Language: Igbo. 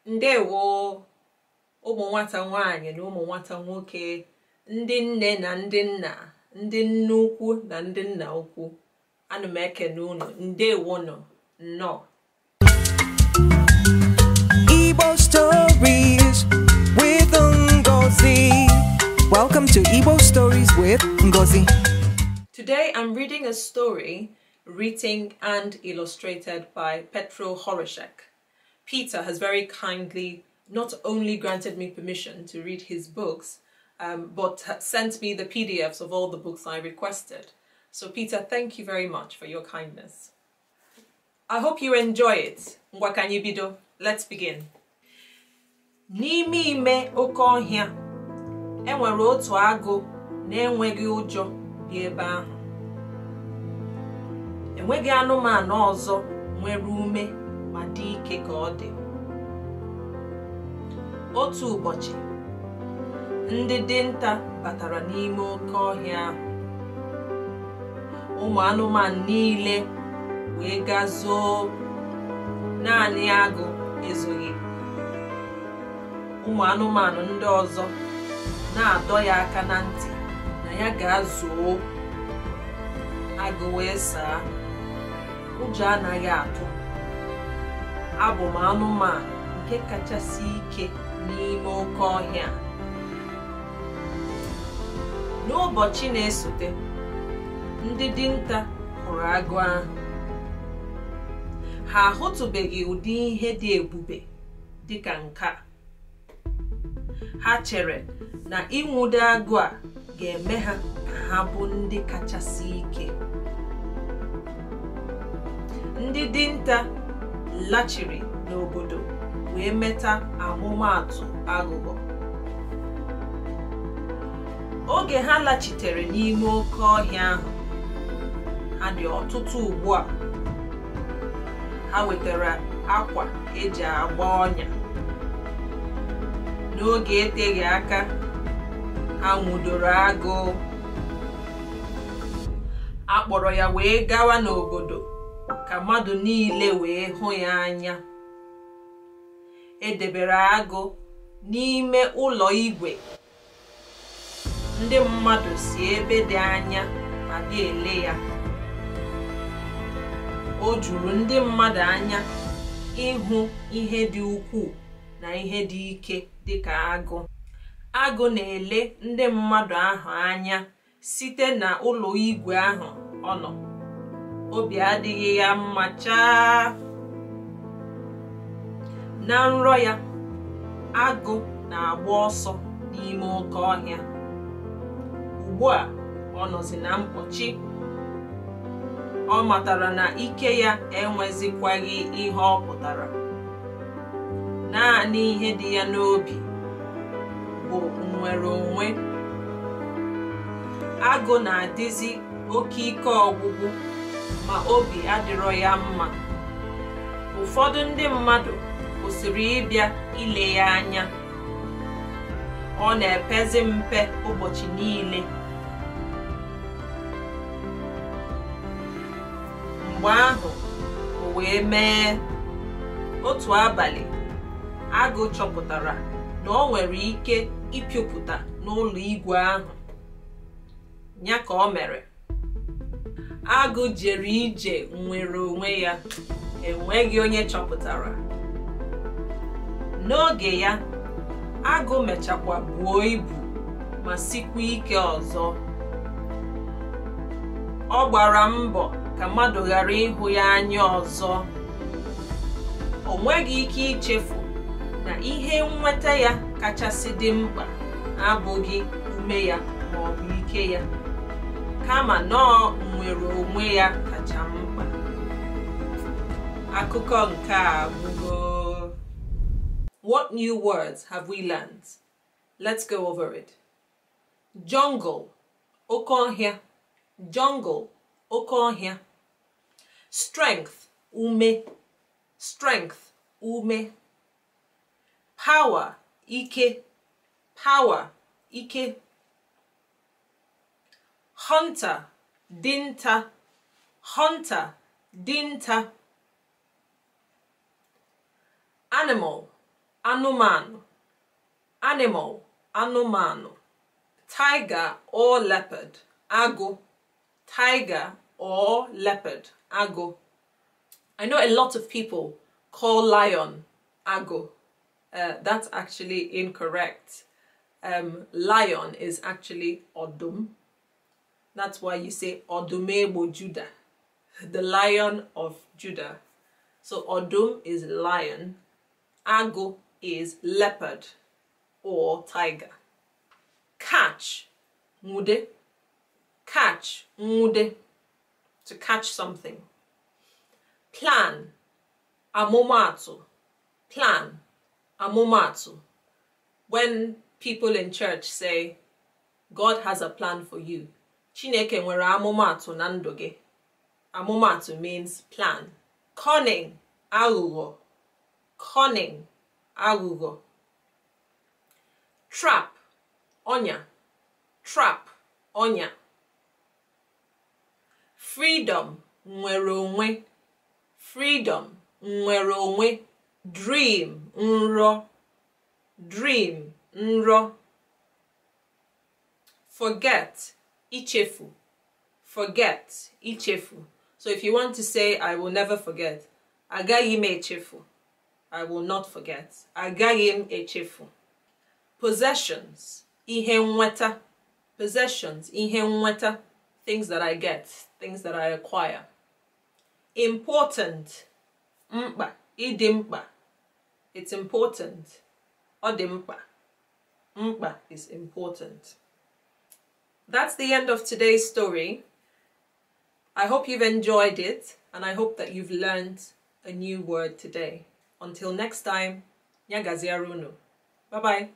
Ndewo ụmụ nwata nwaanyị na ụmụ nwata nwoke, ndị nne na ndị nna, ndị nne ukwu na ndị nna ukwu. Ana m ekene unu. Ndewo nnọọ. Igbo stories with Ngozi. Welcome to Igbo stories with Ngozi. Today I'm reading a story written and illustrated by Petr Horáček. Peter has very kindly not only granted me permission to read his books, but sent me the PDFs of all the books I requested. So Peter, thank you very much for your kindness. I hope you enjoy it. Ngwa ka anyị bido. Let's begin. N'ime ime oke ọhịa, enwere otu agụ na-enweghị ụjọ dị ebe ahụ. Enweghị anụmanụ ọzọ nwere ume ma dị ike ka ọ dị. Otu ụbọchị, ndị dinta batara n'ime oke ọhịa ahụ. Ụmụ anụmanụ niile wee gazoo, naanị agụ ezoghi. Ụmụ anụmanụ ndị ọzọ na-adọ ya aka na ntị na ya ga-azoo. Agụ wee saa, ụjọ anaghị atụ. Abụm anụmanụ nke kachasi ike n'ime oke ọhịa. N'ụbọchị na-esote, ndị dinta hụrụ agụ ahụ. Ha ahụtụbeghi ụdị ihe dị ebube dịka nke a. Ha chere na inwude agụ a ga-eme ha ka ha bụ ndị kachasị ike. Ndị dinta laghachiri n'obodo wee meta Amumatu aghụghọ. Oge ha lachitere n'ime oke ọhịa ahụ, ha dị ọtụtụ ugbu a. Ha wetara akwa eji agba ọnya. N'oge eteghị aka, ha nwụdoro agụ. A kpọrọ ya wee gawa n'obodo ka mmadụ niile wee hụ ya anya. Edebere agụ n'ime ụlọ igwe. Ndị mmadụ si ebe dị anya abịa ele ya. O juru ndị mmadụ anya ịhụ ihe dị ukwuu na ihe dị ike dịka agụ. Agụ na-ele ndị mmadụ ahụ anya site na ụlọ igwe ahụ ọ nọ. Obi adịghị ya mma chaa. Na nrọ ya, agụ na-agba ọsọ n'ime oke ọhịa. Ugbu a ọ nọzi na mkpọchi. Ọ matara na ike ya enwezikwaghị ihe ọ pụtara. Naanị ihe dị ya n'obi bụ nwere onwe. Agụ na-adịzi oke ike ọgwụgwụ ma obi adịrọ ya mma. Ụfọdụ ndị mmadụ kwụsịrị ịbịa ile ya anya. Ọ na-epezi mpe ụbọchị niile. Mgbe ahụ o wee mee. Otu abalị, agụ chọpụtara na ọ nwere ike ịpịpụta n'ụlọ igwe ahụ. Ya ka o mere. Agụ jere ije nwere onwe ya, enweghị onye chọpụtara. N'oge ya, agụ mechakwa buo ibu ma sikwa ike ọzọ. Ọ gbara mbọ ka mmadụ ghara ịhụ ya anya ọzọ. O nweghị ike ichefu na ihe nnweta ya kachasị dị mkpa abụghị ume ya ma ọ bụ ike ya, kama nọọ nwere onwe ya kacha mkpa. Akụkọ nke a abụgo. What new words have we learned? Let's go over it. Jungle, oke ọhịa. Jungle, oke ọhịa. Strength, ume. Strength, ume. Power, ike. Power, ike. Hunter, dinta. Hunter, dinta. Animal, anụmanụ, animal, anụmanụ. Tiger or leopard, agụ, tiger or leopard, agụ. I know a lot of people call lion agụ. That's actually incorrect. Lion is actually ọdụm. That's why you say ọdụm Judah, the lion of Judah. So ọdụm is lion, agụ is leopard or tiger. Catch, nwude, catch, nwude, to catch something. Plan, Amumatu, plan, Amumatu. When people in church say, God has a plan for you, Chineke nwere amụmatụ na ndụ gị. Amụmatụ means plan. Cunning, aghụghọ, cunning, aghụghọ. Trap, ọnya, trap, ọnya. Freedom, nwere onwe, freedom, nwere onwe. Dream, nrọ, dream, nrọ. Forget, ichefu, forget, ichefu. So if you want to say, I will never forget, agaghị m echefu, I will not forget, agaghị m echefu. Possessions, ihe nweta, possessions, ihe nweta, things that I get, things that I acquire. Important, mkpa, ịdị mkpa, it's important, ọ dị mkpa, mkpa is important. That's the end of today's story. I hope you've enjoyed it, and I hope that you've learned a new word today. Until next time, nyagaziarunu. Bye-bye.